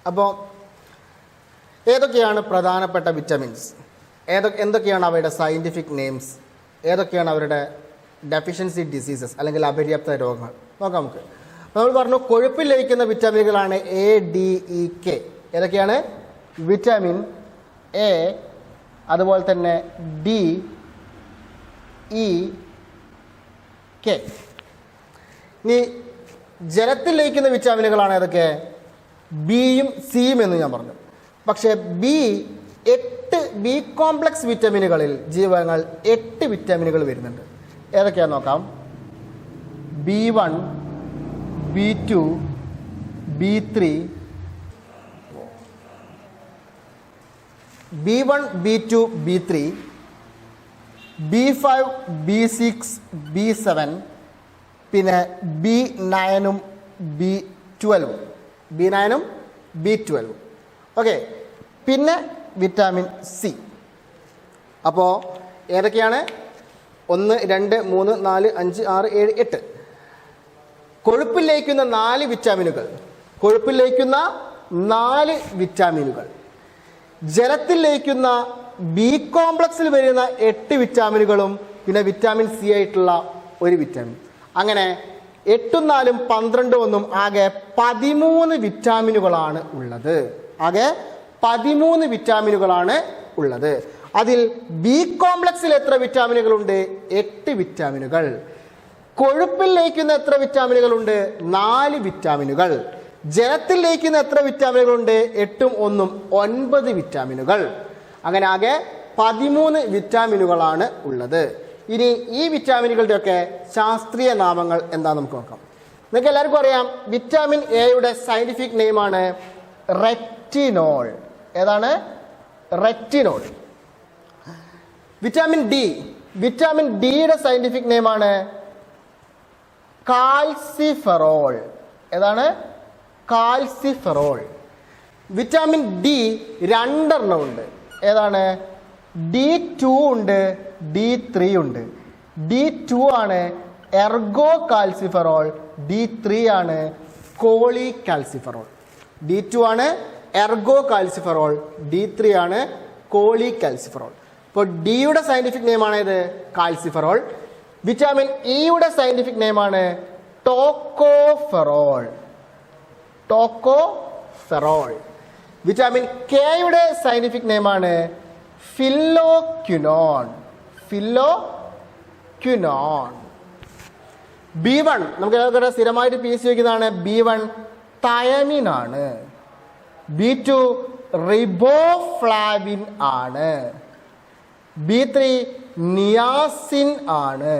അപ്പോൾ ഏതൊക്കെയാണ് പ്രധാനപ്പെട്ട വിറ്റമിൻസ്, എന്തൊക്കെയാണ് അവയുടെ സയൻറ്റിഫിക് നെയിംസ്, ഏതൊക്കെയാണ് അവരുടെ ഡെഫിഷ്യൻസി ഡിസീസസ് അല്ലെങ്കിൽ അപര്യാപ്ത രോഗങ്ങൾ നോക്കാം നമുക്ക്. നമ്മൾ പറഞ്ഞു കൊഴുപ്പിൽ ലയിക്കുന്ന വിറ്റാമിനുകളാണ് എ, ഡി, ഇ, കെ. ഏതൊക്കെയാണ്? വിറ്റാമിൻ എ, അതുപോലെ തന്നെ ഡി, ഇ, കെ. ഇനി ജലത്തിൽ ലയിക്കുന്ന വിറ്റാമിനുകളാണ് ഏതൊക്കെ? ബിയും സിയും എന്ന് ഞാൻ പറഞ്ഞു. പക്ഷേ ബി കോംപ്ലക്സ് വിറ്റാമിനുകളിൽ ജീവകങ്ങൾ 8 വിറ്റാമിനുകൾ വരുന്നുണ്ട്. ഏതൊക്കെയാണെന്ന് നോക്കാം. B1, B2, B3, B1, B2, B3, B5, B6, B7, പിന്നെ B9ഉം B12. ഓക്കെ. പിന്നെ വിറ്റാമിൻ സി. അപ്പോൾ ഏതൊക്കെയാണ്? 1, 2, 3, 4, 5, 6, 7, 8. കൊഴുപ്പിൽ ലയിക്കുന്ന 4 വിറ്റാമിനുകൾ, ജലത്തിൽ ലയിക്കുന്ന ബി കോംപ്ലക്സിൽ വരുന്ന 8 വിറ്റാമിനുകളും പിന്നെ വിറ്റാമിൻ സി ആയിട്ടുള്ള ഒരു വിറ്റാമിൻ. അങ്ങനെ 8, 4, 12 ആകെ 13 വിറ്റാമിനുകളാണ് ഉള്ളത്. അതിൽ ബി കോംപ്ലക്സിൽ എത്ര വിറ്റാമിനുകളുണ്ട്? 8 വിറ്റാമിനുകൾ. കൊഴുപ്പിൽ ലയിക്കുന്ന എത്ര വിറ്റാമിനുകളുണ്ട്? 4 വിറ്റാമിനുകൾ. ജലത്തിൽ ലയിക്കുന്ന എത്ര വിറ്റാമിനുകളുണ്ട്? 8ഉം 1ഉം 9 വിറ്റാമിനുകൾ. അങ്ങനെ ആകെ 13 വിറ്റാമിനുകളാണ് ഉള്ളത്. ഇനി ഈ വിറ്റാമിനുകളുടെയൊക്കെ ശാസ്ത്രീയ നാമങ്ങൾ എന്താണെന്ന് നമുക്ക് നോക്കാം. നിങ്ങൾക്ക് എല്ലാവർക്കും അറിയാം, വിറ്റാമിൻ എയുടെ സയന്റിഫിക് നെയിമാണ് റെറ്റിനോൾ. ഏതാണ്? റെറ്റിനോൾ. വിറ്റാമിൻ ഡിയുടെ സയന്റിഫിക് നെയിമാണ് കാൽസിഫെറോൾ. ഏതാണ്? കാൽസിഫെറോൾ. വിറ്റാമിൻ ഡി 2 ഉണ്ട്. ഏതാണ്? D2 ഉണ്ട്, D3 ഉണ്ട്. D2 ആണ് എർഗോ കാൽസിഫെറോൾ, D3 ആണ് കോളികാൽസിഫെറോൾ. D2 ആണ് എർഗോ കാൽസിഫെറോൾ, D3 ആണ് കോളികാൽസിഫെറോൾ. ഇപ്പോൾ ഡിയുടെ സയന്റിഫിക് നെയിമാണ് ഇത് കാൽസിഫെറോൾ. വിറ്റാമിൻ ഇയുടെ സയന്റിഫിക് നെയിമാണ് ടോക്കോഫെറോൾ. വിറ്റാമിൻ കെയുടെ സയന്റിഫിക് നെയിമാണ് ഫില്ലോക്വിനോൺ. B1 നമുക്ക് എല്ലാവർക്കും സ്ഥിരമായിട്ട് പി സി വയ്ക്കുന്നതാണ്. B1 തയമിൻ ആണ്. B2 റിബോഫ്ലാവിൻ ആണ്. B3 നിയാസിൻ ആണ്.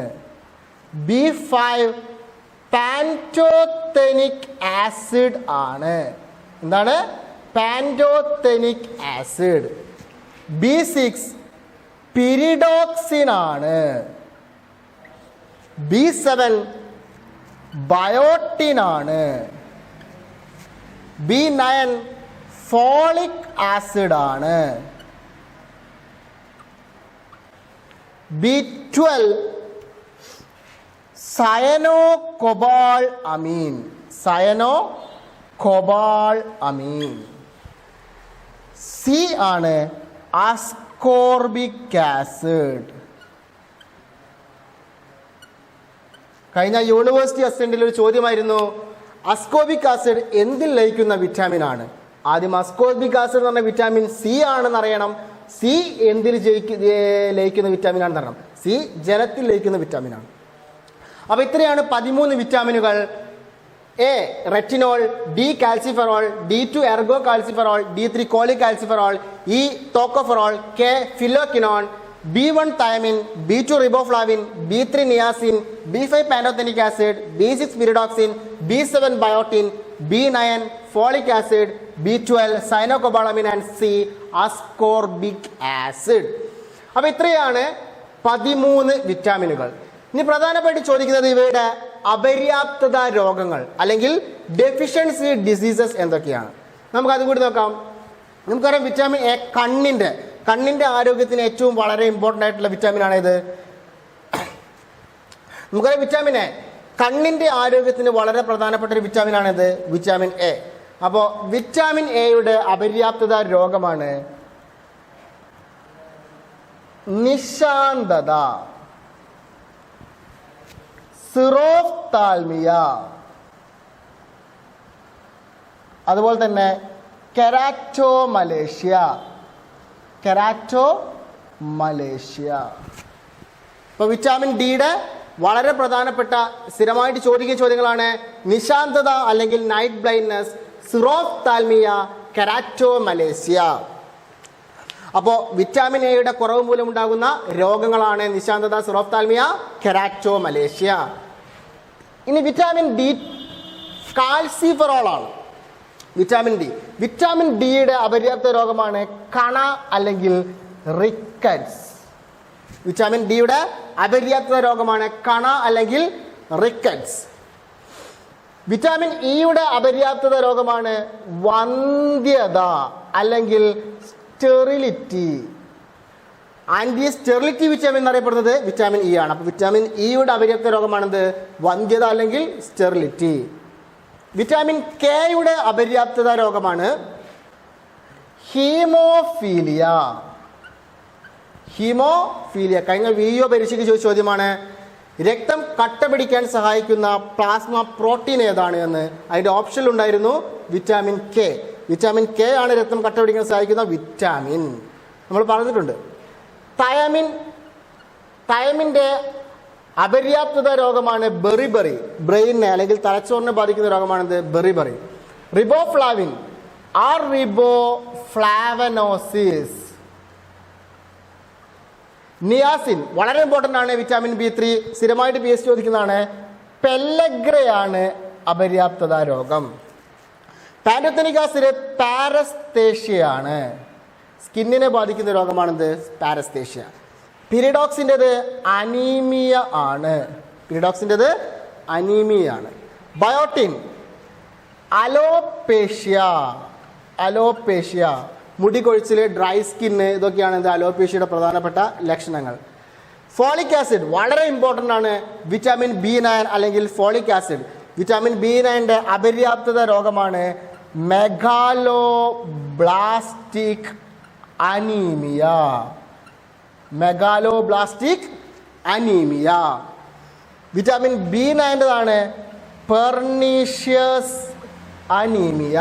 B5 പാൻറ്റോതെനിക് ആസിഡ് ആണ്. എന്താണ്? Pantothenic acid. B6 പിരിഡോക്സിൻ ആണ്. B7 ബയോട്ടിൻ ആണ്. B9 ഫോളിക് ആസിഡ് ആണ്. B12 സയനോകോബാൾ അമീൻ. സി ആണ് അസ്കോർബിക് ആസിഡ്. കഴിഞ്ഞ യൂണിവേഴ്സിറ്റി അസിസ്റ്റന്റിൽ ഒരു ചോദ്യമായിരുന്നു, അസ്കോർബിക് ആസിഡ് എന്തിൽ ലയിക്കുന്ന വിറ്റാമിൻ ആണ്? ആദ്യം അസ്കോർബിക് ആസിഡ് എന്ന് പറഞ്ഞ വിറ്റാമിൻ സി ആണെന്ന് അറിയണം. സി എന്തിൽ ലയിക്കുന്ന വിറ്റാമിൻ ആണെന്ന് അറിയണം. സി ജലത്തിൽ ലയിക്കുന്ന വിറ്റാമിൻ ആണ്. അപ്പൊ ഇത്രയാണ് 13 വിറ്റാമിനുകൾ. A retinol, D calciferol, D2 ergocalciferol, D3 cholecalciferol, E tocopherol, K phylloquinone, B1 thiamine, B2 riboflavin, B3 niacin, B5 pantothenic acid, B6 pyridoxine, B7 biotin, B9 folic acid, B12 cyanocobalamin and C ascorbic acid. അപ്പൊ ഇത്രയാണ് 13 വിറ്റാമിനുകൾ. ഇനി പ്രധാനമായിട്ട് ചോദിക്കുന്നത് ഇവയുടെ അപര്യാപ്തത രോഗങ്ങൾ അല്ലെങ്കിൽ deficiency diseases എന്തൊക്കെയാണ്? നമുക്കതും കൂടി നോക്കാം. നമുക്കറിയാം വിറ്റാമിൻ എ കണ്ണിന്റെ ആരോഗ്യത്തിന് ഏറ്റവും വളരെ ഇമ്പോർട്ടൻ്റ് ആയിട്ടുള്ള വിറ്റാമിൻ ആണ് ഇത്. നമുക്കറിയാം വിറ്റാമിൻ എ കണ്ണിന്റെ ആരോഗ്യത്തിന് വളരെ പ്രധാനപ്പെട്ട ഒരു വിറ്റാമിൻ ആണിത്, വിറ്റാമിൻ എ. അപ്പോൾ വിറ്റാമിൻ എയുടെ അപര്യാപ്തത രോഗമാണ് നിശാന്തത, സിറോഫ്താൽമിയ, അതുപോലെ തന്നെ കെരാറ്റോമലേഷ്യ. ഇപ്പോൾ വിറ്റാമിൻ ഡിയുടെ വളരെ പ്രധാനപ്പെട്ട സ്ഥിരമായിട്ട് ചോദിക്കുന്ന ചോദ്യങ്ങളാണ് നിശാന്തത അല്ലെങ്കിൽ നൈറ്റ് ബ്ലൈൻഡ്നെസ്, സിറോഫ്താൽമിയ, കെരാറ്റോമലേഷ്യ. അപ്പോൾ വിറ്റാമിൻ എയുടെ കുറവ് മൂലമുണ്ടാകുന്ന രോഗങ്ങളാണ് നിശാന്തത, സിറോഫ്താൽമിയ, കെരാറ്റോമലേഷ്യ. ഇനി വിറ്റാമിൻ ഡി കാൽസിഫെറോൾ ആണ്. വിറ്റാമിൻ ഡിയുടെ അപര്യാപ്ത രോഗമാണ് കണ അല്ലെങ്കിൽ റിക്കറ്റ്സ്. വിറ്റാമിൻ ഡിയുടെ അപര്യാപ്ത രോഗമാണ് കണ അല്ലെങ്കിൽ റിക്കറ്റ്സ്. വിറ്റാമിൻ ഇയുടെ അപര്യാപ്തത രോഗമാണ് വന്ധ്യത അല്ലെങ്കിൽ സ്റ്റെറിലിറ്റി. ആന്റി സ്റ്റെറിലിറ്റി വിറ്റാമിൻ എന്നറിയപ്പെടുന്നത് വിറ്റാമിൻ ഇ ആണ്. അപ്പോൾ വിറ്റാമിൻ ഇയുടെ അപര്യാപ്ത രോഗമാണെന്ത്? വന്ധ്യത അല്ലെങ്കിൽ സ്റ്റെറിലിറ്റി. വിറ്റാമിൻ കെയുടെ അപര്യാപ്തത രോഗമാണ് ഹീമോഫീലിയ. കഴിഞ്ഞ വീഡിയോ പരീക്ഷയ്ക്ക് ചോദിച്ച ചോദ്യമാണ്, രക്തം കട്ട പിടിക്കാൻ സഹായിക്കുന്ന പ്ലാസ്മ പ്രോട്ടീൻ ഏതാണ് എന്ന്. അതിൻ്റെ ഓപ്ഷനിൽ ഉണ്ടായിരുന്നു വിറ്റാമിൻ കെ. വിറ്റാമിൻ കെ ആണ് രക്തം കട്ട പിടിക്കാൻ സഹായിക്കുന്ന വിറ്റാമിൻ. നമ്മൾ പറഞ്ഞിട്ടുണ്ട്. തയമിൻ്റെ അപര്യാപ്തത രോഗമാണ് ബെറിബറി. ബ്രെയിനെ അല്ലെങ്കിൽ തലച്ചോറിനെ ബാധിക്കുന്ന രോഗമാണിത് beriberi. Riboflavin ariboflavinosis. Niacin വളരെ ഇമ്പോർട്ടൻ്റ് ആണ്. വിറ്റാമിൻ B3 സ്ഥിരമായിട്ട് PS ചോദിക്കുന്നതാണ്. പെല്ലഗ്രയാണ് അപര്യാപ്തത രോഗം. പാൻറ്റോത്തനിക് ആസിഡ് പാരസ്തേഷ്യയാണ്. സ്കിന്നിനെ ബാധിക്കുന്ന രോഗമാണിത് പാരസ്തേഷ്യ. പിരിഡോക്സിൻ്റെത് അനീമിയ ആണ്. ബയോട്ടിൻ അലോപേഷ്യ, മുടി കൊഴിച്ചിൽ, ഡ്രൈ സ്കിന്ന്, ഇതൊക്കെയാണ് ഇത് അലോപേഷ്യയുടെ പ്രധാനപ്പെട്ട ലക്ഷണങ്ങൾ. ഫോളിക് ആസിഡ് വളരെ ഇമ്പോർട്ടൻ്റ് ആണ്. വിറ്റാമിൻ B9 അല്ലെങ്കിൽ ഫോളിക് ആസിഡ്. വിറ്റാമിൻ B9ൻ്റെ അപര്യാപ്തത രോഗമാണ് മെഗാലോബ്ലാസ്റ്റിക് അനീമിയ. വിറ്റാമിൻ B9ൻ്റെതാണ് പെർനീഷ്യസ് അനീമിയ.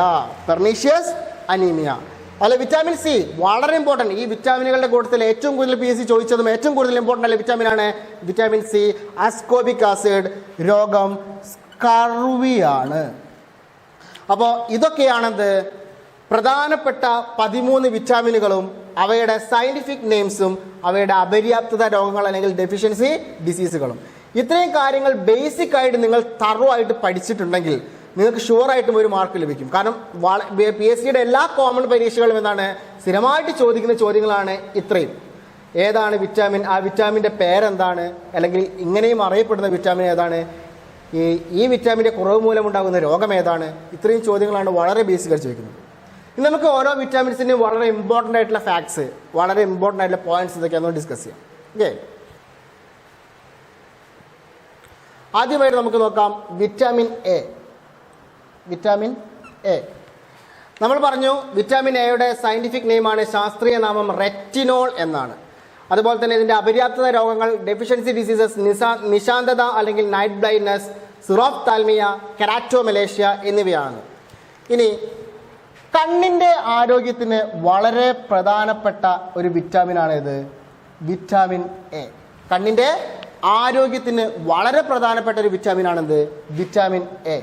അല്ല, വിറ്റാമിൻ സി വളരെ ഇമ്പോർട്ടൻറ്റ്. ഈ വിറ്റാമിനുകളുടെ കൂട്ടത്തിൽ ഏറ്റവും കൂടുതൽ PS ചോദിച്ചതും ഏറ്റവും കൂടുതൽ ഇമ്പോർട്ടൻ്റ് ആയ വിറ്റാമിനാണ് വിറ്റാമിൻ സി. അസ്കോബിക് ആസിഡ് രോഗം സ്കർവിയാണ്. അപ്പോൾ ഇതൊക്കെയാണെന്ത് പ്രധാനപ്പെട്ട 13 വിറ്റാമിനുകളും അവയുടെ സയൻറ്റിഫിക് നെയിംസും അവയുടെ അപര്യാപ്തത രോഗങ്ങൾ അല്ലെങ്കിൽ ഡെഫിഷ്യൻസി ഡിസീസുകളും. ഇത്രയും കാര്യങ്ങൾ ബേസിക് ആയിട്ട് നിങ്ങൾ തറോ ആയിട്ട് പഠിച്ചിട്ടുണ്ടെങ്കിൽ നിങ്ങൾക്ക് ഷുവറായിട്ടും ഒരു മാർക്ക് ലഭിക്കും. കാരണം PSCയുടെ എല്ലാ കോമൺ പരീക്ഷകളും എന്താണ് സ്ഥിരമായിട്ട് ചോദിക്കുന്ന ചോദ്യങ്ങളാണ് ഇത്രയും. ഏതാണ് വിറ്റാമിൻ, ആ വിറ്റാമിൻ്റെ പേരെന്താണ്, അല്ലെങ്കിൽ ഇങ്ങനെയും അറിയപ്പെടുന്ന വിറ്റാമിൻ ഏതാണ്, ഈ വിറ്റാമിൻ്റെ കുറവ് മൂലമുണ്ടാകുന്ന രോഗം ഏതാണ്, ഇത്രയും ചോദ്യങ്ങളാണ് വളരെ ബേസിക്കായിട്ട് ചോദിക്കുന്നത്. ഇനി നമുക്ക് ഓരോ വിറ്റാമിൻസിൻ്റെയും വളരെ ഇമ്പോർട്ടൻ്റ് ആയിട്ടുള്ള ഫാക്ട്സ്, വളരെ ഇമ്പോർട്ടൻ്റ് ആയിട്ടുള്ള പോയിന്റ്സ് ഇതൊക്കെയാണെന്ന് ഡിസ്കസ് ചെയ്യാം. ഓക്കെ, ആദ്യമായിട്ട് നമുക്ക് നോക്കാം വിറ്റാമിൻ എ. നമ്മൾ പറഞ്ഞു വിറ്റാമിൻ എയുടെ സയൻറ്റിഫിക് നെയിമാണ്, ശാസ്ത്രീയ നാമം റെറ്റിനോൾ എന്നാണ്. അതുപോലെ തന്നെ ഇതിൻ്റെ അപര്യാപ്തത രോഗങ്ങൾ ഡെഫിഷ്യൻസി ഡിസീസസ്, നിശാന്തത അല്ലെങ്കിൽ നൈറ്റ് ബ്ലൈൻഡ്നെസ്, സിറോഫ്താൽമിയ, കെരാറ്റോമലേഷ്യ എന്നിവയാണ്. ഇനി കണ്ണിൻ്റെ ആരോഗ്യത്തിന് വളരെ പ്രധാനപ്പെട്ട ഒരു വിറ്റാമിനാണ് ഇത് വിറ്റാമിൻ എ. കണ്ണിൻ്റെ ആരോഗ്യത്തിന് വളരെ പ്രധാനപ്പെട്ട ഒരു വിറ്റാമിനാണിത് വിറ്റാമിൻ എ.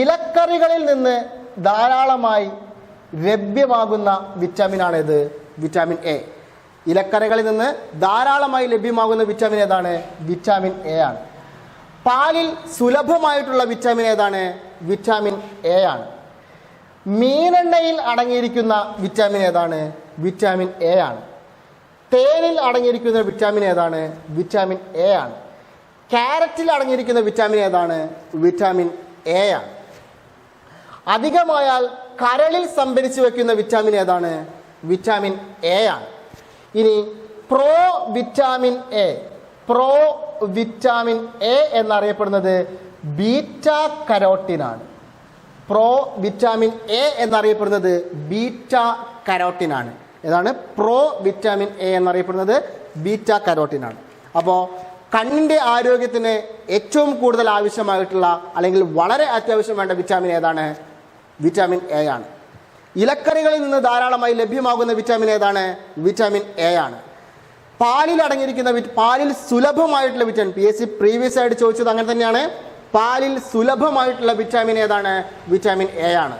ഇലക്കറികളിൽ നിന്ന് ധാരാളമായി ലഭ്യമാകുന്ന വിറ്റാമിനാണിത് വിറ്റാമിൻ എ. ഇലക്കറികളിൽ നിന്ന് ധാരാളമായി ലഭ്യമാകുന്ന വിറ്റാമിൻ ഏതാണ്? വിറ്റാമിൻ എ ആണ്. പാലിൽ സുലഭമായിട്ടുള്ള വിറ്റാമിൻ ഏതാണ്? വിറ്റാമിൻ എ ആണ്. മീനെണ്ണയിൽ അടങ്ങിയിരിക്കുന്ന വിറ്റാമിൻ ഏതാണ്? വിറ്റാമിൻ എ ആണ്. തേനിൽ അടങ്ങിയിരിക്കുന്ന വിറ്റാമിൻ ഏതാണ്? വിറ്റാമിൻ എ ആണ്. ക്യാരറ്റിൽ അടങ്ങിയിരിക്കുന്ന വിറ്റാമിൻ ഏതാണ്? വിറ്റാമിൻ എ ആണ്. അധികമായാൽ കരളിൽ സംഭരിച്ചു വെക്കുന്ന വിറ്റാമിൻ ഏതാണ്? വിറ്റാമിൻ എ ആണ്. ഇനി പ്രോ വിറ്റാമിൻ എ എന്നറിയപ്പെടുന്നത് ബീറ്റ കരോട്ടിനാണ്. പ്രോ വിറ്റാമിൻ എ എന്നറിയപ്പെടുന്നത് ബീറ്റ കരോട്ടിൻ ആണ്. ഏതാണ്? പ്രോ വിറ്റാമിൻ എ എന്നറിയപ്പെടുന്നത് ബീറ്റ കരോട്ടിൻ ആണ്. അപ്പോൾ കണ്ണിൻ്റെ ആരോഗ്യത്തിന് ഏറ്റവും കൂടുതൽ ആവശ്യമായിട്ടുള്ള അല്ലെങ്കിൽ വളരെ അത്യാവശ്യം വേണ്ട വിറ്റാമിൻ ഏതാണ്? വിറ്റാമിൻ എ ആണ്. ഇലക്കറികളിൽ നിന്ന് ധാരാളമായി ലഭ്യമാകുന്ന വിറ്റാമിൻ ഏതാണ്? വിറ്റാമിൻ എ ആണ്. പാലിൽ അടങ്ങിയിരിക്കുന്ന പാലിൽ സുലഭമായിട്ടുള്ള വിറ്റാമിൻ, PSC പ്രീവിയസ് ആയിട്ട് ചോദിച്ചത് അങ്ങനെ തന്നെയാണ്. പാലിൽ സുലഭമായിട്ടുള്ള വിറ്റാമിൻ ഏതാണ്? വിറ്റാമിൻ എ ആണ്.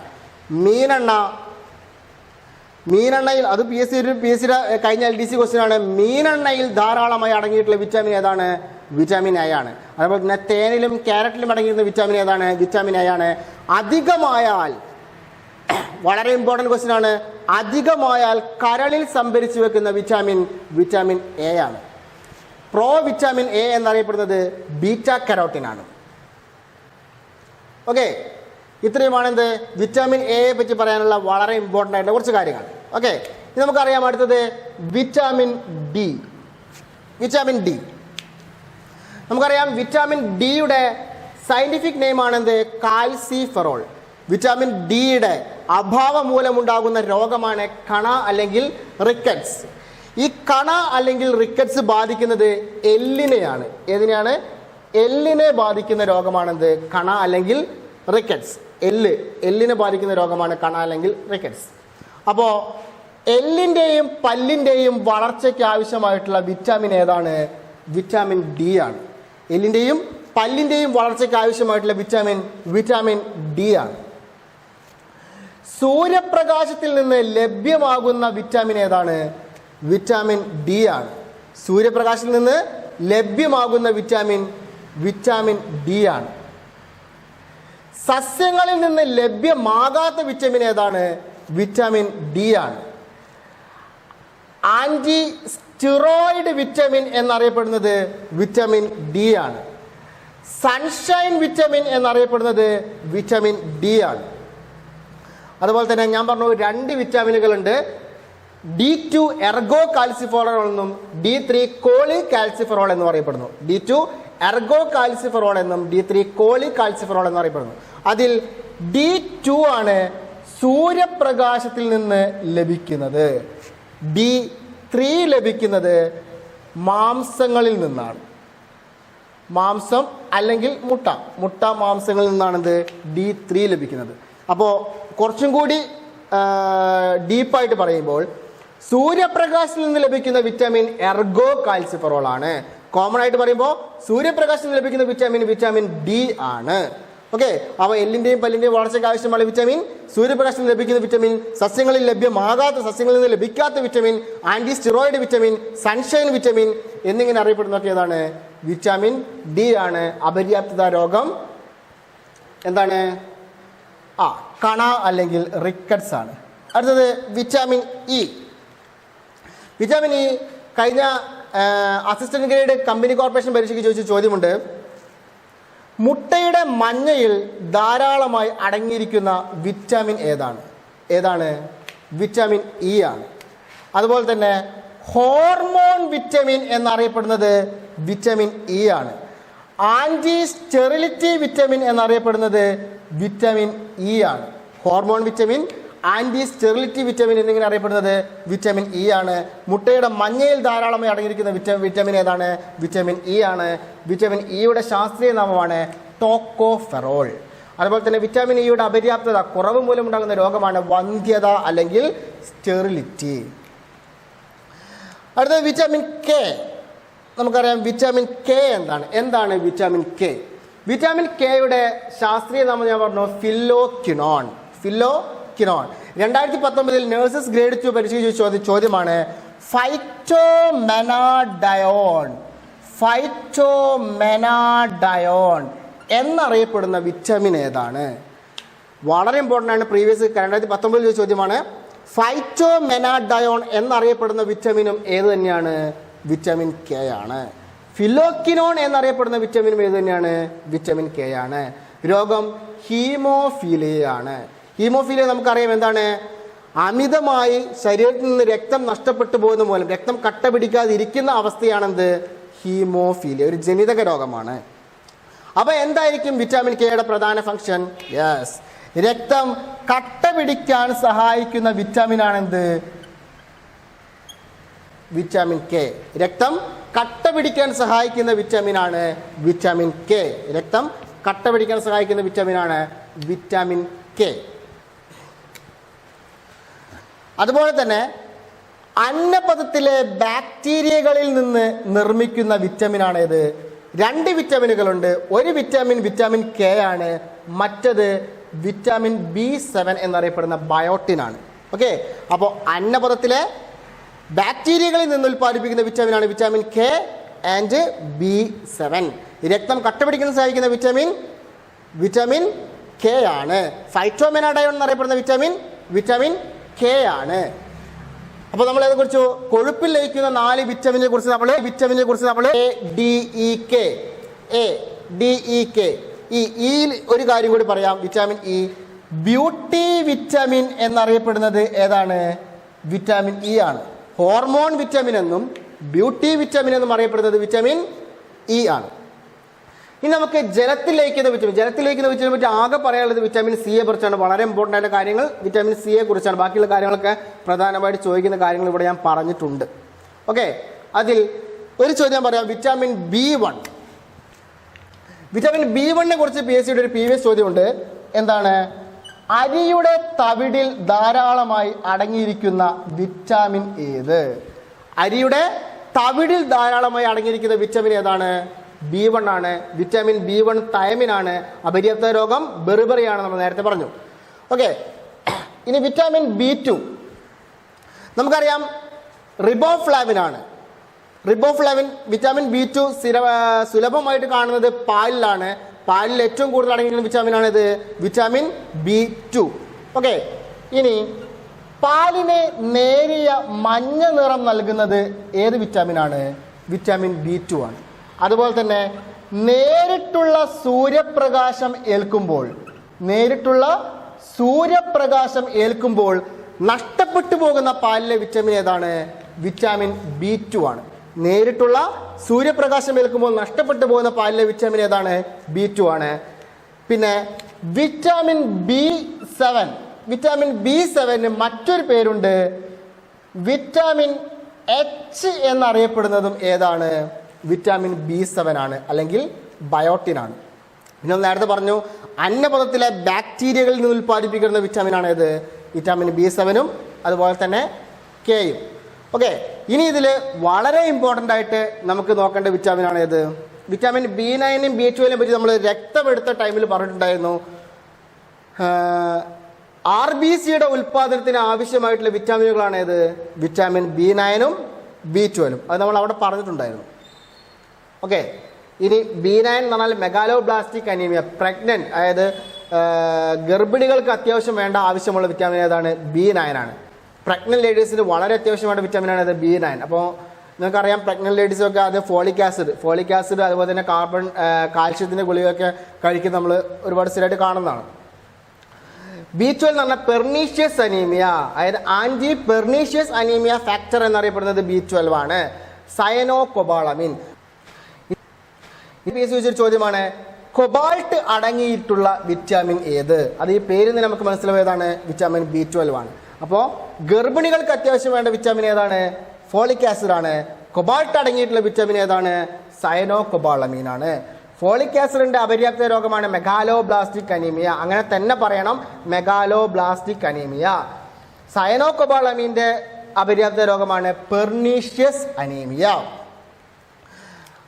മീനെണ്ണയിൽ, അത് PSCയുടെ കഴിഞ്ഞ LDC ക്വസ്റ്റ്യൻ ആണ്. മീനെണ്ണയിൽ ധാരാളമായി അടങ്ങിയിട്ടുള്ള വിറ്റാമിൻ ഏതാണ്? വിറ്റാമിൻ എ ആണ്. അതുപോലെ തന്നെ തേനിലും ക്യാരറ്റിലും അടങ്ങിയിരുന്ന വിറ്റാമിൻ ഏതാണ്? വിറ്റാമിൻ എ ആണ്. അധികമായാൽ, വളരെ ഇമ്പോർട്ടൻറ്റ് ക്വസ്റ്റ്യൻ ആണ്, അധികമായാൽ കരളിൽ സംഭരിച്ചു വെക്കുന്ന വിറ്റാമിൻ എ ആണ്. പ്രോ വിറ്റാമിൻ എ എന്നറിയപ്പെടുന്നത് ബീറ്റ കരോട്ടിൻ ആണ്. ഓക്കെ, ഇത്രയുമാണ് എന്ത് വിറ്റാമിൻ എയെ പറ്റി പറയാനുള്ള വളരെ ഇമ്പോർട്ടൻ്റ് ആയിട്ടുള്ള കുറച്ച് കാര്യങ്ങൾ. ഓക്കെ, ഇനി നമുക്കറിയാം അടുത്തത് വിറ്റാമിൻ ഡി. നമുക്കറിയാം വിറ്റാമിൻ ഡിയുടെ സയന്റിഫിക് നെയിം ആണെന്ത്? കാൽസിഫെറോൾ. വിറ്റാമിൻ ഡിയുടെ അഭാവം മൂലമുണ്ടാകുന്ന രോഗമാണ് കണ അല്ലെങ്കിൽ റിക്കറ്റ്സ്. ഈ കണ അല്ലെങ്കിൽ റിക്കറ്റ്സ് ബാധിക്കുന്നത് എല്ലിനെയാണ്. ഏതിനെയാണ്? എല്ലിനെ ബാധിക്കുന്ന രോഗമാണെന്ത്? കണ അല്ലെങ്കിൽ റിക്കറ്റ്സ്. എല്ലിനെ ബാധിക്കുന്ന രോഗമാണ് കണ അല്ലെങ്കിൽ റിക്കറ്റ്സ്. അപ്പോൾ എല്ലിൻ്റെയും പല്ലിൻ്റെയും വളർച്ചയ്ക്ക് ആവശ്യമായിട്ടുള്ള വിറ്റാമിൻ ഏതാണ്? വിറ്റാമിൻ ഡി ആണ്. എല്ലിൻ്റെയും പല്ലിൻ്റെയും വളർച്ചയ്ക്ക് ആവശ്യമായിട്ടുള്ള വിറ്റാമിൻ ഡി ആണ്. സൂര്യപ്രകാശത്തിൽ നിന്ന് ലഭ്യമാകുന്ന വിറ്റാമിൻ ഏതാണ്? വിറ്റാമിൻ ഡി ആണ്. സൂര്യപ്രകാശത്തിൽ നിന്ന് ലഭ്യമാകുന്ന വിറ്റാമിൻ ഡി ആണ്. സസ്യങ്ങളിൽ നിന്ന് ലഭ്യമാകാത്ത വിറ്റാമിൻ ഏതാണ്? വിറ്റാമിൻ ഡി ആണ്. ആന്റി സ്റ്റിറോയിഡ് വിറ്റാമിൻ എന്നറിയപ്പെടുന്നത് വിറ്റാമിൻ ഡി ആണ്. സൺഷൈൻ വിറ്റാമിൻ എന്നറിയപ്പെടുന്നത് വിറ്റാമിൻ ഡി ആണ്. അതുപോലെ തന്നെ ഞാൻ പറഞ്ഞു 2 വിറ്റാമിനുകളുണ്ട്. D2 എർഗോ കാൽസിഫെറോൾ എന്നും D3 കോളി കാൽസിഫെറോൾ എന്നും അറിയപ്പെടുന്നു. D2 എർഗോ കാൽസിഫെറോൾ എന്നും D3 കോളി കാൽസിഫെറോൾ എന്നും അറിയപ്പെടുന്നു. അതിൽ D2 ആണ് സൂര്യപ്രകാശത്തിൽ നിന്ന് ലഭിക്കുന്നത്. D3 ലഭിക്കുന്നത് മാംസങ്ങളിൽ നിന്നാണ്. മാംസം അല്ലെങ്കിൽ മുട്ട മാംസങ്ങളിൽ നിന്നാണ് D3 ലഭിക്കുന്നത്. അപ്പോൾ കുറച്ചും കൂടി ഡീപ്പായിട്ട് പറയുമ്പോൾ സൂര്യപ്രകാശത്തിൽ നിന്ന് ലഭിക്കുന്ന വിറ്റാമിൻ എർഗോ കാൽസിഫെറോൾ ആണ്. കോമൺ ആയിട്ട് പറയുമ്പോൾ സൂര്യപ്രകാശത്തിൽ നിന്ന് ലഭിക്കുന്ന വിറ്റാമിൻ ഡി ആണ്. ഓക്കെ, അപ്പോൾ എല്ലിൻ്റെയും പല്ലിൻ്റെയും വളർച്ചയ്ക്ക് ആവശ്യമുള്ള വിറ്റാമിൻ, സൂര്യപ്രകാശത്തിൽ നിന്ന് ലഭിക്കുന്ന വിറ്റാമിൻ, സസ്യങ്ങളിൽ ലഭ്യമാകാത്ത, സസ്യങ്ങളിൽ നിന്ന് ലഭിക്കാത്ത vitamin, anti steroid vitamin, sunshine vitamin എന്നിങ്ങനെ അറിയപ്പെടുന്നതൊക്കെ ഏതാണ്? വിറ്റാമിൻ ഡി ആണ്. അപര്യാപ്തത രോഗം എന്താണ്? കണ അല്ലെങ്കിൽ റിക്കറ്റ്സ് ആണ്. അടുത്തത് വിറ്റാമിൻ ഇ. വിറ്റാമിൻ ഇ കഴിഞ്ഞ അസിസ്റ്റന്റ് ഗ്രേഡ് കമ്പനി കോർപ്പറേഷൻ പരീക്ഷയ്ക്ക് ചോദിച്ച ചോദ്യമുണ്ട്. മുട്ടയുടെ മഞ്ഞയിൽ ധാരാളമായി അടങ്ങിയിരിക്കുന്ന വിറ്റാമിൻ ഏതാണ്? വിറ്റാമിൻ ഇ ആണ്. അതുപോലെ തന്നെ ഹോർമോൺ വിറ്റാമിൻ എന്നറിയപ്പെടുന്നത് വിറ്റാമിൻ ഇ ആണ്. ആന്റി സ്റ്റെറിലിറ്റി വിറ്റാമിൻ എന്നറിയപ്പെടുന്നത് വിറ്റാമിൻ ഇ ആണ്. Hormone vitamin, anti sterility vitamin എന്നിങ്ങനെ അറിയപ്പെടുന്നത് വിറ്റാമിൻ ഇ ആണ്. മുട്ടയുടെ മഞ്ഞയിൽ ധാരാളമായി അടങ്ങിയിരിക്കുന്ന വിറ്റാമിൻ ഏതാണ്? വിറ്റാമിൻ ഇ ആണ്. വിറ്റാമിൻ ഇയുടെ ശാസ്ത്രീയ നാമമാണ് ടോക്കോഫെറോൾ. അതുപോലെ തന്നെ വിറ്റാമിൻ ഇയുടെ അപര്യാപ്തത, കുറവ് മൂലമുണ്ടാകുന്ന രോഗമാണ് വന്ധ്യത അല്ലെങ്കിൽ സ്റ്റെറിലിറ്റി. അടുത്തത് വിറ്റാമിൻ കെ. നമുക്കറിയാം വിറ്റാമിൻ കെ എന്താണ് വിറ്റാമിൻ കെ? വിറ്റാമിൻ കെയുടെ ശാസ്ത്രീയ നാമം ഞാൻ പറഞ്ഞു ഫില്ലോക്വിനോൺ. 2019 നഴ്സസ് ഗ്രേഡ് 2 പരീക്ഷയ്ക്ക് ചോദിച്ച ചോദ്യമാണ്. ഫൈറ്റോമെനാഡയോൺ എന്നറിയപ്പെടുന്ന വിറ്റാമിൻ ഏതാണ്? വളരെ ഇമ്പോർട്ടൻ്റ് ആണ്. പ്രീവിയസ് 2019 ചോദിച്ച ചോദ്യമാണ്. ഫൈറ്റോമെനാഡയോൺ എന്നറിയപ്പെടുന്ന വിറ്റാമിനും ഏത് തന്നെയാണ്? വിറ്റാമിൻ കെ ആണ്. ഫിലോക്വിനോൺ എന്നറിയപ്പെടുന്ന വിറ്റാമിനും ഏത് തന്നെയാണ്? വിറ്റാമിൻ കെ ആണ്. രോഗം ഹീമോഫീലിയയാണ്. ഹീമോഫീലിയ നമുക്കറിയാം എന്താണ്? അമിതമായി ശരീരത്തിൽ നിന്ന് രക്തം നഷ്ടപ്പെട്ടു പോകുന്ന മൂലം രക്തം കട്ട പിടിക്കാതിരിക്കുന്ന അവസ്ഥയാണെന്ത്? ഹീമോഫീലിയ. ഒരു ജനിതക രോഗമാണ്. അപ്പോൾ എന്തായിരിക്കും വിറ്റാമിൻ കെയുടെ പ്രധാന ഫംഗ്ഷൻ? യെസ്, രക്തം കട്ട പിടിക്കാൻ സഹായിക്കുന്ന വിറ്റാമിൻ ആണെന്ത്? Vitamin K. രക്തം കട്ട പിടിക്കാൻ സഹായിക്കുന്ന വിറ്റാമിൻ ആണ് വിറ്റാമിൻ കെ. രക്തം കട്ട പിടിക്കാൻ സഹായിക്കുന്ന വിറ്റാമിൻ ആണ് വിറ്റാമിൻ കെ. അതുപോലെ തന്നെ അന്നപഥത്തിലെ ബാക്ടീരിയകളിൽ നിന്ന് നിർമ്മിക്കുന്ന വിറ്റാമിൻ ആണ് ഇത്. 2 വിറ്റാമിനുകളുണ്ട്. ഒരു വിറ്റാമിൻ വിറ്റാമിൻ കെ ആണ്, മറ്റത് വിറ്റാമിൻ B7 എന്നറിയപ്പെടുന്ന ബയോട്ടിൻ ആണ്. ഓക്കെ, അപ്പോൾ അന്നപഥത്തിലെ ബാക്ടീരിയകളിൽ നിന്ന് ഉൽപ്പാദിപ്പിക്കുന്ന വിറ്റാമിൻ ആണ് വിറ്റാമിൻ കെ ആൻഡ് B7. രക്തം കട്ടപിടിക്കാൻ സഹായിക്കുന്ന വിറ്റാമിൻ കെ ആണ്. ഫൈറ്റോമെനാഡയോൺ എന്നറിയപ്പെടുന്ന വിറ്റാമിൻ കെ ആണ്. അപ്പോൾ നമ്മൾ അതിനെക്കുറിച്ച് കൊഴുപ്പിൽ ലയിക്കുന്ന 4 വിറ്റാമിനെ കുറിച്ച് നമ്മൾ ADEK ഈ ഒരു കാര്യം കൂടി പറയാം. Vitamin E. ബ്യൂട്ടി വിറ്റാമിൻ എന്നറിയപ്പെടുന്നത് ഏതാണ്? വിറ്റാമിൻ ഇ ആണ്. ഹോർമോൺ വിറ്റാമിൻ എന്നും ബ്യൂട്ടി വിറ്റാമിൻ എന്നും അറിയപ്പെടുന്നത് വിറ്റാമിൻ ഇ ആണ്. ഇനി നമുക്ക് ജലത്തിൽ ലയിക്കുന്ന വിറ്റാമിനെ പറ്റി ആകെ പറയാനുള്ളത് വിറ്റാമിൻ സിയെ കുറിച്ചാണ്. വളരെ ഇമ്പോർട്ടൻ്റ് ആയിട്ട് കാര്യങ്ങൾ വിറ്റാമിൻ സിയെ കുറിച്ചാണ്. ബാക്കിയുള്ള കാര്യങ്ങളൊക്കെ പ്രധാനമായിട്ട് ചോദിക്കുന്ന കാര്യങ്ങൾ ഇവിടെ ഞാൻ പറഞ്ഞിട്ടുണ്ട്. ഓക്കെ, അതിൽ ഒരു ചോദ്യം പറയാം. Vitamin B1. വിറ്റാമിൻ B1നെ കുറിച്ച് PSCയുടെ ഒരു പ്രീവിയസ് ചോദ്യമുണ്ട്. എന്താണ്? അരിയുടെ തവിടിൽ ധാരാളമായി അടങ്ങിയിരിക്കുന്ന വിറ്റാമിൻ ഏത്? അരിയുടെ തവിടിൽ ധാരാളമായി അടങ്ങിയിരിക്കുന്ന വിറ്റാമിൻ ഏതാണ്? B1 ആണ്. വിറ്റാമിൻ B1 തൈമിൻ ആണ്. അപര്യാപ്ത രോഗം ബെറിബറിയാണ്, നമ്മൾ നേരത്തെ പറഞ്ഞു. ഓക്കെ, ഇനി വിറ്റാമിൻ B2 നമുക്കറിയാം റിബോഫ്ലാവിൻ ആണ്. റിബോഫ്ലാവിൻ വിറ്റാമിൻ B2 സുലഭമായിട്ട് കാണുന്നത് പാലിലാണ്. പാലിൽ ഏറ്റവും കൂടുതൽ അടങ്ങിയിരിക്കുന്ന വിറ്റാമിൻ ആണിത് വിറ്റാമിൻ B2. ഓക്കെ, ഇനി പാലിന് നേരിയ മഞ്ഞ നിറം നൽകുന്നത് ഏത് വിറ്റാമിൻ ആണ്? വിറ്റാമിൻ B2 ആണ്. അതുപോലെ തന്നെ നേരിട്ടുള്ള സൂര്യപ്രകാശം ഏൽക്കുമ്പോൾ നഷ്ടപ്പെട്ടു പോകുന്ന പാലിലെ വിറ്റാമിൻ ഏതാണ്? വിറ്റാമിൻ B2 ആണ്. നേരിട്ടുള്ള സൂര്യപ്രകാശം ഏൽക്കുമ്പോൾ നഷ്ടപ്പെട്ടു പോകുന്ന പാലിലെ വിറ്റാമിൻ ഏതാണ്? B2 ആണ്. പിന്നെ വിറ്റാമിൻ B7 മറ്റൊരു പേരുണ്ട്. വിറ്റാമിൻ H എന്നറിയപ്പെടുന്നതും ഏതാണ്? വിറ്റാമിൻ B7 ആണ്, അല്ലെങ്കിൽ ബയോട്ടിൻ ആണ്. പിന്നെ നേരത്തെ പറഞ്ഞു അന്നപഥത്തിലെ ബാക്ടീരിയകളിൽ നിന്ന് ഉൽപ്പാദിപ്പിക്കുന്ന വിറ്റാമിൻ ആണ് ഏത്? വിറ്റാമിൻ B7ഉം അതുപോലെ തന്നെ കെയും. ഓക്കെ, ഇനി ഇതിൽ വളരെ ഇമ്പോർട്ടൻ്റ് ആയിട്ട് നമുക്ക് നോക്കേണ്ട വിറ്റാമിൻ ആണ് ഏത്? വിറ്റാമിൻ B9 B12 പറ്റി നമ്മൾ രക്തമെടുത്ത ടൈമിൽ പറഞ്ഞിട്ടുണ്ടായിരുന്നു. RBCയുടെ ഉൽപ്പാദനത്തിന് ആവശ്യമായിട്ടുള്ള വിറ്റാമിനുകളാണ് ഏത്? വിറ്റാമിൻ B9ഉം B12ഉം. അത് നമ്മൾ അവിടെ പറഞ്ഞിട്ടുണ്ടായിരുന്നു. ഓക്കെ, ഇനി B9 എന്ന് പറഞ്ഞാൽ മെഗാലോബ്ലാസ്റ്റിക് അനീമിയ, പ്രഗ്നന്റ്, അതായത് ഗർഭിണികൾക്ക് അത്യാവശ്യം വേണ്ട ആവശ്യമുള്ള വിറ്റാമിൻ ഏതാണ്? B9 ആണ്. പ്രഗ്നന്റ് ലേഡീസിന് വളരെ അത്യാവശ്യമായ വിറ്റാമിനാണ് ഇത് B9. അപ്പോൾ നിങ്ങൾക്കറിയാം പ്രഗ്നന്റ് ലേഡീസൊക്കെ അത് ഫോളിക് ആസിഡ് അതുപോലെ തന്നെ കാൽഷ്യത്തിൻ്റെ ഗുളികയൊക്കെ കഴിക്കുന്ന നമ്മൾ ഒരുപാട് സ്ഥിരമായിട്ട് കാണുന്നതാണ്. B12 എന്ന് പറഞ്ഞാൽ പെർനീഷ്യസ് അനീമിയ, അതായത് ആന്റി പെർനീഷ്യസ് അനീമിയ ഫാക്ടർ എന്നറിയപ്പെടുന്നത് B12 ആണ്. സയനോകൊബാളമിൻ. ഒരു ചോദ്യമാണ്, കൊബാൾട്ട് അടങ്ങിയിട്ടുള്ള വിറ്റാമിൻ ഏത്? അത് ഈ പേരിൽ നിന്ന് നമുക്ക് മനസ്സിലായതാണ് വിറ്റാമിൻ B12 ആണ്. അപ്പോൾ ഗർഭിണികൾക്ക് അത്യാവശ്യം വേണ്ട വിറ്റാമിൻ ഏതാണ്? ഫോളിക് ആസിഡ് ആണ്. കൊബാൾട്ട് അടങ്ങിയിട്ടുള്ള വിറ്റാമിൻ ഏതാണ്? സയനോകൊബാളമീൻ ആണ്. ഫോളിക് ആസിഡിന്റെ അപര്യാപ്ത രോഗമാണ് മെഗാലോബ്ലാസ്റ്റിക് അനീമിയ. അങ്ങനെ തന്നെ പറയണം, മെഗാലോബ്ലാസ്റ്റിക് അനീമിയ. സയനോകൊബാളമീന്റെ അപര്യാപ്ത രോഗമാണ് പെർനീഷ്യസ് അനീമിയ.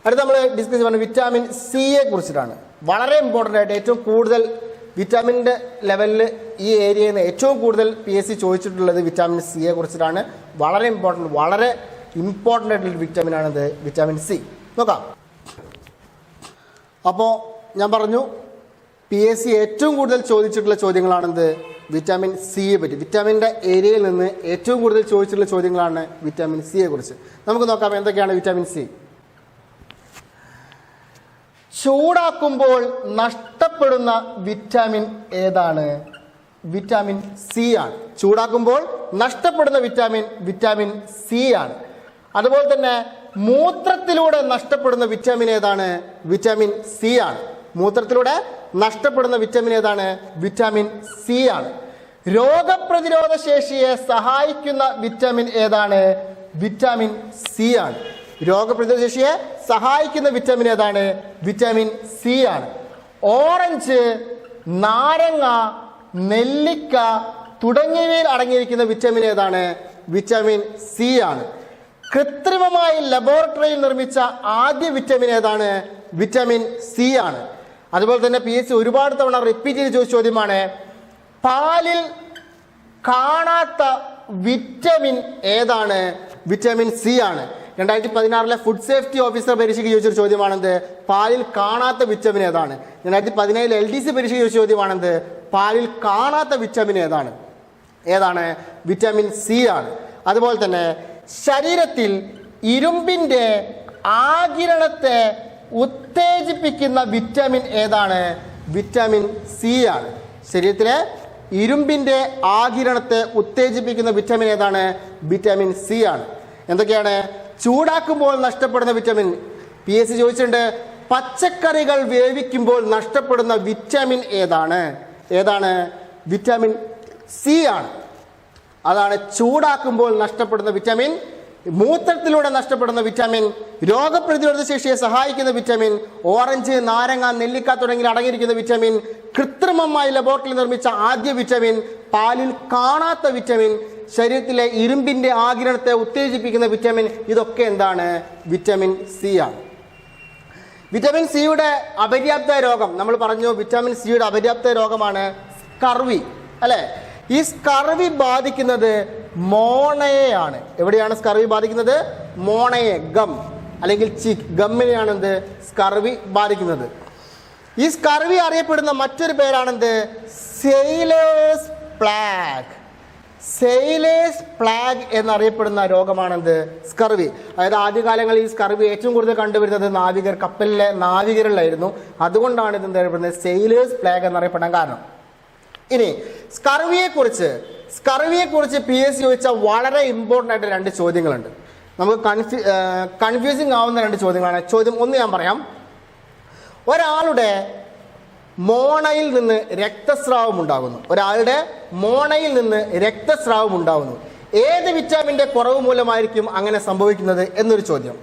അടുത്ത നമ്മൾ ഡിസ്കസ് ചെയ്യുന്നത് വിറ്റാമിൻ സിയെ കുറിച്ചിട്ടാണ്. വളരെ ഇമ്പോർട്ടൻ്റ് ആയിട്ട് ഏറ്റവും കൂടുതൽ വിറ്റാമിൻ്റെ ലെവലിൽ ഈ ഏരിയയിൽ നിന്ന് ഏറ്റവും കൂടുതൽ PSC ചോദിച്ചിട്ടുള്ളത് വിറ്റാമിൻ സിയെ കുറിച്ചിട്ടാണ്. വളരെ ഇമ്പോർട്ടൻ്റ് ആയിട്ടുള്ള വിറ്റാമിനാണിത് വിറ്റാമിൻ സി. നോക്കാം. അപ്പോൾ ഞാൻ പറഞ്ഞു PSC ഏറ്റവും കൂടുതൽ ചോദിച്ചിട്ടുള്ള ചോദ്യങ്ങളാണെന്ത്? വിറ്റാമിൻ സിയെ പറ്റി. വിറ്റാമിൻ്റെ ഏരിയയിൽ നിന്ന് ഏറ്റവും കൂടുതൽ ചോദിച്ചിട്ടുള്ള ചോദ്യങ്ങളാണ് വിറ്റാമിൻ സിയെ കുറിച്ച്. നമുക്ക് നോക്കാം എന്തൊക്കെയാണ് വിറ്റാമിൻ സി. ചൂടാക്കുമ്പോൾ നഷ്ടപ്പെടുന്ന വിറ്റാമിൻ ഏതാണ്? വിറ്റാമിൻ സി ആണ്. ചൂടാക്കുമ്പോൾ നഷ്ടപ്പെടുന്ന വിറ്റാമിൻ സി ആണ്. അതുപോലെ തന്നെ മൂത്രത്തിലൂടെ നഷ്ടപ്പെടുന്ന വിറ്റാമിൻ ഏതാണ്? വിറ്റാമിൻ സി ആണ്. മൂത്രത്തിലൂടെ നഷ്ടപ്പെടുന്ന വിറ്റാമിൻ ഏതാണ്? വിറ്റാമിൻ സി ആണ്. രോഗപ്രതിരോധ ശേഷിയെ സഹായിക്കുന്ന വിറ്റാമിൻ ഏതാണ്? വിറ്റാമിൻ സി ആണ്. രോഗപ്രതിരോധ ശേഷിയെ സഹായിക്കുന്ന വിറ്റാമിൻ ഏതാണ്? വിറ്റാമിൻ സി ആണ്. ഓറഞ്ച്, നാരങ്ങ, നെല്ലിക്ക തുടങ്ങിയവയിൽ അടങ്ങിയിരിക്കുന്ന വിറ്റാമിൻ ഏതാണ്? വിറ്റാമിൻ സി ആണ്. കൃത്രിമമായി ലബോറട്ടറിയിൽ നിർമ്മിച്ച ആദ്യ വിറ്റാമിൻ ഏതാണ്? വിറ്റാമിൻ സി ആണ്. അതുപോലെ തന്നെ PSC ഒരുപാട് തവണ റിപ്പീറ്റ് ചെയ്ത് ചോദിച്ച ചോദ്യമാണ്, പാലിൽ കാണാത്ത വിറ്റാമിൻ ഏതാണ്? വിറ്റാമിൻ സി ആണ്. 2016 ഫുഡ് സേഫ്റ്റി ഓഫീസർ പരീക്ഷയ്ക്ക് ചോദിച്ചൊരു ചോദ്യമാണെന്ത്? പാലിൽ കാണാത്ത വിറ്റാമിൻ ഏതാണ്? 2017 LDC പരീക്ഷയ്ക്ക് ചോദിച്ച ചോദ്യമാണെന്ത്? പാലിൽ കാണാത്ത വിറ്റാമിൻ ഏതാണ്? വിറ്റാമിൻ സി ആണ്. അതുപോലെ തന്നെ ശരീരത്തിൽ ഇരുമ്പിന്റെ ആഗിരണത്തെ ഉത്തേജിപ്പിക്കുന്ന വിറ്റാമിൻ ഏതാണ്? വിറ്റാമിൻ സി ആണ്. ശരീരത്തിലെ ഇരുമ്പിന്റെ ആഗിരണത്തെ ഉത്തേജിപ്പിക്കുന്ന വിറ്റാമിൻ ഏതാണ്? വിറ്റാമിൻ സി ആണ്. എന്തൊക്കെയാണ്? ചൂടാക്കുമ്പോൾ നഷ്ടപ്പെടുന്ന വിറ്റാമിൻ. PSC ചോദിച്ചിട്ടുണ്ട്, പച്ചക്കറികൾ വേവിക്കുമ്പോൾ നഷ്ടപ്പെടുന്ന വിറ്റാമിൻ ഏതാണ്? വിറ്റാമിൻ സി ആണ്. അതാണ് ചൂടാക്കുമ്പോൾ നഷ്ടപ്പെടുന്ന വിറ്റാമിൻ, മൂത്രത്തിലൂടെ നഷ്ടപ്പെടുന്ന വിറ്റാമിൻ, രോഗപ്രതിരോധ ശേഷിയെ സഹായിക്കുന്ന വിറ്റാമിൻ, ഓറഞ്ച്, നാരങ്ങ, നെല്ലിക്ക തുടങ്ങിയ അടങ്ങിയിരിക്കുന്ന വിറ്റാമിൻ, കൃത്രിമമായി ലബോറട്ടറിയിൽ നിർമ്മിച്ച ആദ്യ വിറ്റാമിൻ, പാലിൽ കാണാത്ത വിറ്റാമിൻ, ശരീരത്തിലെ ഇരുമ്പിന്റെ ആഗിരണത്തെ ഉത്തേജിപ്പിക്കുന്ന വിറ്റാമിൻ, ഇതൊക്കെ എന്താണ്? വിറ്റാമിൻ സി ആണ്. വിറ്റാമിൻ സിയുടെ അപര്യാപ്ത രോഗം നമ്മൾ പറഞ്ഞു. വിറ്റാമിൻ സിയുടെ അപര്യാപ്ത രോഗമാണ് സ്കർവി, അല്ലെ? ഈ സ്കർവി ബാധിക്കുന്നത് മോണയെയാണ്. എവിടെയാണ് സ്കർവി ബാധിക്കുന്നത്? മോണയെ, ഗം അല്ലെങ്കിൽ ചിക്ക്, ഗമ്മിനെയാണ് എന്ത്? സ്കർവി ബാധിക്കുന്നത്. ഈ സ്കർവി അറിയപ്പെടുന്ന മറ്റൊരു പേരാണെന്ത്? Sailor's plague. സെയിലേഴ്സ് പ്ലാഗ് എന്നറിയപ്പെടുന്ന രോഗമാണെന്ത്? സ്കർവി. അതായത് ആദ്യകാലങ്ങളിൽ ഈ സ്കർവി ഏറ്റവും കൂടുതൽ കണ്ടുവരുന്നത് കപ്പലിലെ നാവികരിലായിരുന്നു. അതുകൊണ്ടാണ് ഇത് അറിയപ്പെടുന്നത് സെയിലേഴ്സ് പ്ലാഗ് എന്നറിയപ്പെടാൻ കാരണം. ഇനി സ്കർവിയെ കുറിച്ച് PSC ചോദിച്ച വളരെ ഇമ്പോർട്ടൻ്റ് ആയിട്ട് 2 ചോദ്യങ്ങളുണ്ട്. നമുക്ക് കൺഫ്യൂസിങ് ആവുന്ന 2 ചോദ്യങ്ങളാണ്. ചോദ്യം 1 ഞാൻ പറയാം. ഒരാളുടെ മോണയിൽ നിന്ന് രക്തസ്രാവം ഉണ്ടാകുന്നു. ഏത് വിറ്റാമിൻ്റെ കുറവ് മൂലമായിരിക്കും അങ്ങനെ സംഭവിക്കുന്നത് എന്നൊരു ചോദ്യം.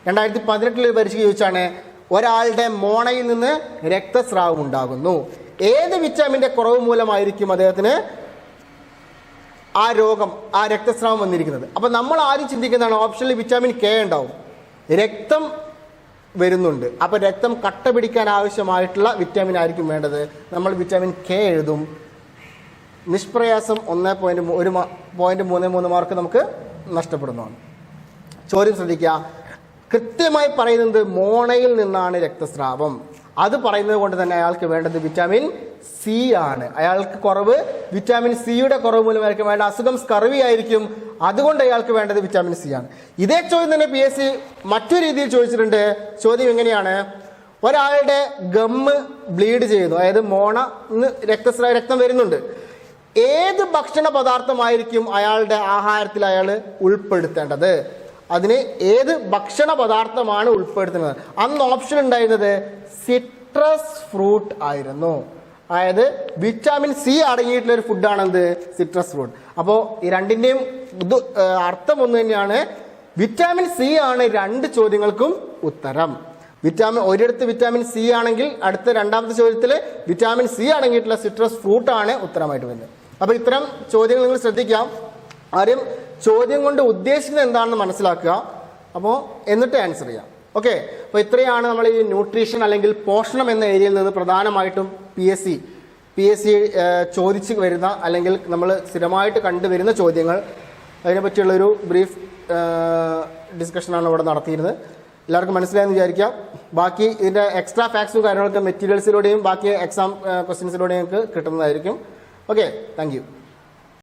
2018 പരീക്ഷയ്ക്ക് ചോദിച്ചാണ്, ഒരാളുടെ മോണയിൽ നിന്ന് രക്തസ്രാവം ഉണ്ടാകുന്നു, ഏത് വിറ്റാമിൻ്റെ കുറവ് മൂലമായിരിക്കും അദ്ദേഹത്തിന് ആ രക്തസ്രാവം വന്നിരിക്കുന്നത്? അപ്പം നമ്മൾ ആദ്യം ചിന്തിക്കുന്നതാണ്, ഓപ്ഷനിൽ വിറ്റാമിൻ K ഉണ്ടാവും, രക്തം വരുന്നുണ്ട്, അപ്പോൾ രക്തം കട്ട പിടിക്കാൻ ആവശ്യമായിട്ടുള്ള വിറ്റാമിൻ ആയിരിക്കും വേണ്ടത്. നമ്മൾ വിറ്റാമിൻ K എഴുതും. നിഷ്പ്രയാസം 1.33 മാർക്ക് നമുക്ക് നഷ്ടപ്പെടുന്നതാണ്. ചോദ്യം ശ്രദ്ധിക്കുക. കൃത്യമായി പറയുന്നത് മോണയിൽ നിന്നാണ് രക്തസ്രാവം. അത് പറയുന്നത് കൊണ്ട് തന്നെ അയാൾക്ക് വേണ്ടത് വിറ്റാമിൻ സി ആണ്. അയാൾക്ക് കുറവ് വിറ്റാമിൻ സിയുടെ കുറവ് മൂലമായിരിക്കും വേണ്ട അസുഖം സ്കർവി ആയിരിക്കും. അതുകൊണ്ട് അയാൾക്ക് വേണ്ടത് വിറ്റാമിൻ സി ആണ്. ഇതേ ചോദ്യം തന്നെ PSC മറ്റൊരു രീതിയിൽ ചോദിച്ചിട്ടുണ്ട്. ചോദ്യം എങ്ങനെയാണ്? ഒരാളുടെ ഗമ്മ് ബ്ലീഡ് ചെയ്യുന്നു, അതായത് രക്തം വരുന്നുണ്ട്. ഏത് ഭക്ഷണ പദാർത്ഥമായിരിക്കും അയാളുടെ ആഹാരത്തിൽ അയാൾ ഉൾപ്പെടുത്തേണ്ടത്? അതിന് ഏത് ഭക്ഷണ പദാർത്ഥമാണ് ഉൾപ്പെടുത്തുന്നത്? അന്ന് ഓപ്ഷൻ ഉണ്ടായിരുന്നത് സിട്രസ് ഫ്രൂട്ട് ആയിരുന്നു. അതായത് വിറ്റാമിൻ സി അടങ്ങിയിട്ടുള്ള ഒരു ഫുഡാണെന്ത്? Citrus fruit. അപ്പോൾ ഈ രണ്ടിൻ്റെയും അർത്ഥം ഒന്ന് തന്നെയാണ്. വിറ്റാമിൻ സി ആണ് 2 ചോദ്യങ്ങൾക്കും ഉത്തരം. ഒരിടത്ത് വിറ്റാമിൻ സി ആണെങ്കിൽ അടുത്ത രണ്ടാമത്തെ ചോദ്യത്തിൽ വിറ്റാമിൻ സി അടങ്ങിയിട്ടുള്ള സിട്രസ് ഫ്രൂട്ട് ആണ് ഉത്തരമായിട്ട് വരുന്നത്. അപ്പോൾ ഇത്തരം ചോദ്യങ്ങൾ നിങ്ങൾ ശ്രദ്ധിക്കാം. ആദ്യം ചോദ്യം കൊണ്ട് ഉദ്ദേശിക്കുന്നത് എന്താണെന്ന് മനസ്സിലാക്കുക, അപ്പോൾ എന്നിട്ട് ആൻസർ ചെയ്യാം. ഓക്കെ, അപ്പോൾ ഇത്രയാണ് നമ്മൾ ഈ ന്യൂട്രീഷൻ അല്ലെങ്കിൽ പോഷണം എന്ന ഏരിയയിൽ നിന്ന് പ്രധാനമായിട്ടും PSC ചോദിച്ച് വരുന്ന അല്ലെങ്കിൽ നമ്മൾ സ്ഥിരമായിട്ട് കണ്ടുവരുന്ന ചോദ്യങ്ങൾ. അതിനെപ്പറ്റിയുള്ളൊരു ബ്രീഫ് ഡിസ്കഷനാണ് ഇവിടെ നടത്തിയിരുന്നത്. എല്ലാവർക്കും മനസ്സിലായെന്ന് വിചാരിക്കാം. ബാക്കി ഇതിൻ്റെ എക്സ്ട്രാ ഫാക്ട്സും കാര്യങ്ങളൊക്കെ മെറ്റീരിയൽസിലൂടെയും ബാക്കി എക്സാം ക്വസ്റ്റ്യൻസിലൂടെയും നിങ്ങൾക്ക് കിട്ടുന്നതായിരിക്കും. Okay, thank you.